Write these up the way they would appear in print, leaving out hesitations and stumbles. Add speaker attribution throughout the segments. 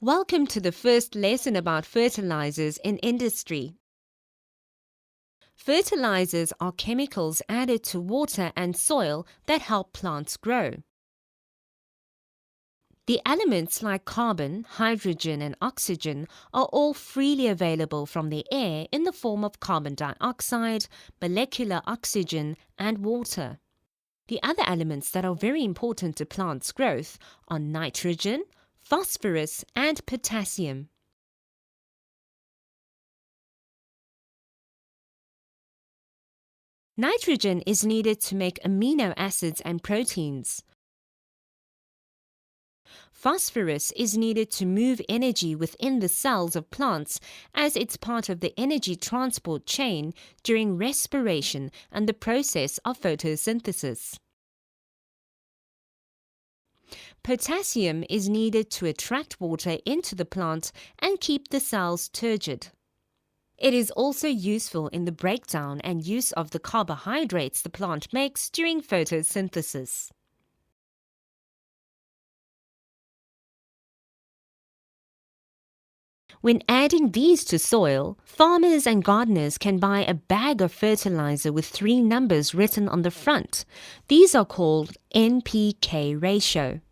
Speaker 1: Welcome to the first lesson about fertilizers in industry. Fertilizers are chemicals added to water and soil that help plants grow. The elements like carbon, hydrogen, and oxygen are all freely available from the air in the form of carbon dioxide, molecular oxygen, and water. The other elements that are very important to plants' growth are nitrogen, phosphorus, and potassium. Nitrogen is needed to make amino acids and proteins. Phosphorus is needed to move energy within the cells of plants as it's part of the energy transport chain during respiration and the process of photosynthesis. Potassium is needed to attract water into the plant and keep the cells turgid. It is also useful in the breakdown and use of the carbohydrates the plant makes during photosynthesis. When adding these to soil, farmers and gardeners can buy a bag of fertilizer with 3 numbers written on the front. These are called NPK ratio.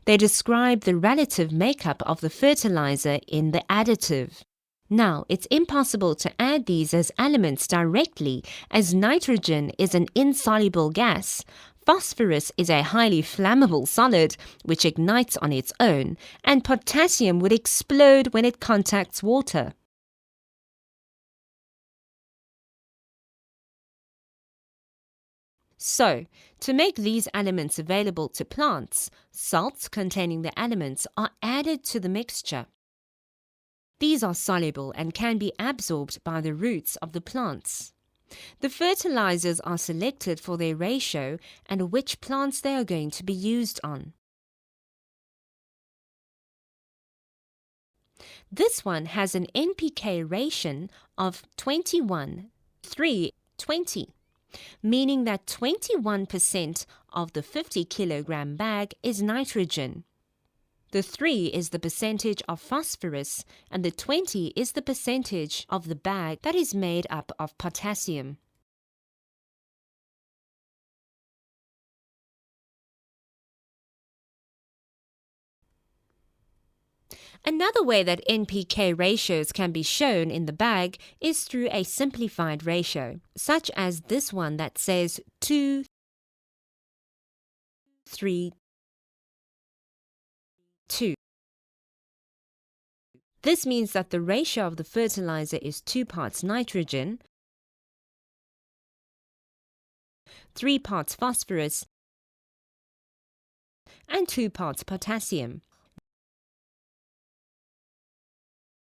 Speaker 1: They describe the relative makeup of the fertilizer in the additive. Now, it's impossible to add these as elements directly, as nitrogen is an insoluble gas. Phosphorus is a highly flammable solid which ignites on its own, and potassium would explode when it contacts water. So, to make these elements available to plants, salts containing the elements are added to the mixture. These are soluble and can be absorbed by the roots of the plants. The fertilizers are selected for their ratio and which plants they are going to be used on. This one has an NPK ratio of 21:3:20, meaning that 21% of the 50 kilogram bag is nitrogen. The 3 is the percentage of phosphorus and the 20 is the percentage of the bag that is made up of potassium. Another way that NPK ratios can be shown in the bag is through a simplified ratio, such as this one that says 2:3:2. This means that the ratio of the fertilizer is 2 parts nitrogen, 3 parts phosphorus, and 2 parts potassium.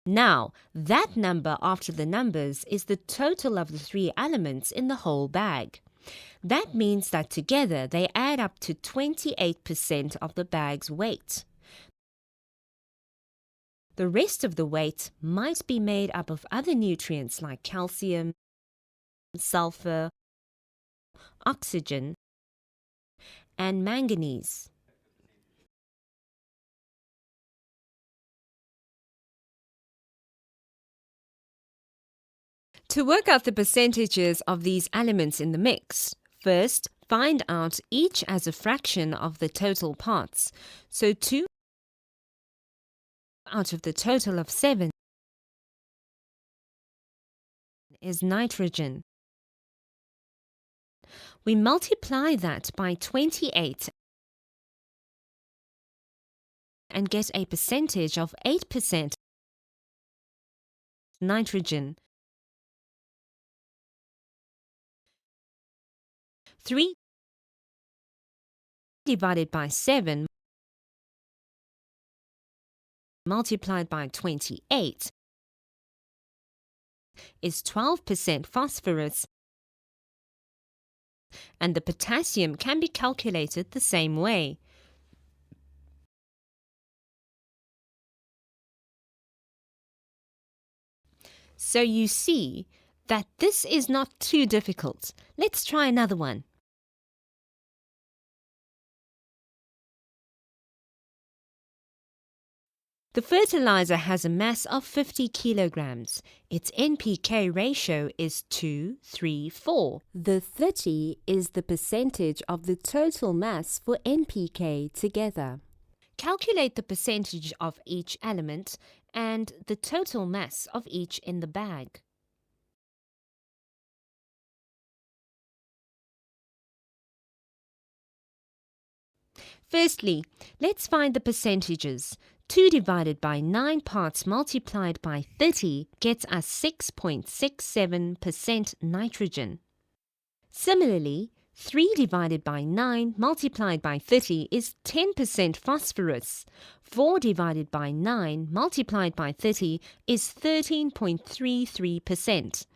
Speaker 1: Now, that number after the numbers is the total of the 3 elements in the whole bag. That means that together they add up to 28% of the bag's weight. The rest of the weight might be made up of other nutrients like calcium, sulfur, oxygen, and manganese. To work out the percentages of these elements in the mix, first find out each as a fraction of the total parts. So 2 out of the total of 7 is nitrogen. We multiply that by 28 and get a percentage of 8% nitrogen. 3 divided by 7 multiplied by 28 is 12% phosphorus, and the potassium can be calculated the same way. So you see that this is not too difficult. Let's try another one. The fertilizer has a mass of 50 kilograms. Its NPK ratio is 2:3:4.
Speaker 2: The 30 is the percentage of the total mass for NPK together.
Speaker 1: Calculate the percentage of each element and the total mass of each in the bag. Firstly, let's find the percentages. 2 divided by 9 parts multiplied by 30 gets us 6.67% nitrogen. Similarly, 3 divided by 9 multiplied by 30 is 10% phosphorus. 4 divided by 9 multiplied by 30 is 13.33%.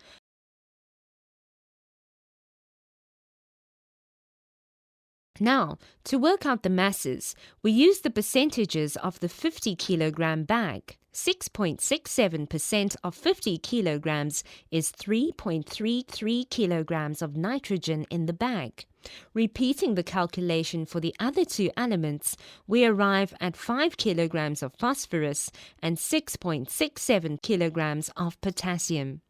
Speaker 1: Now, to work out the masses, we use the percentages of the 50 kilogram bag. 6.67% of 50 kilograms is 3.33 kilograms of nitrogen in the bag. Repeating the calculation for the other two elements, we arrive at 5 kilograms of phosphorus and 6.67 kilograms of potassium.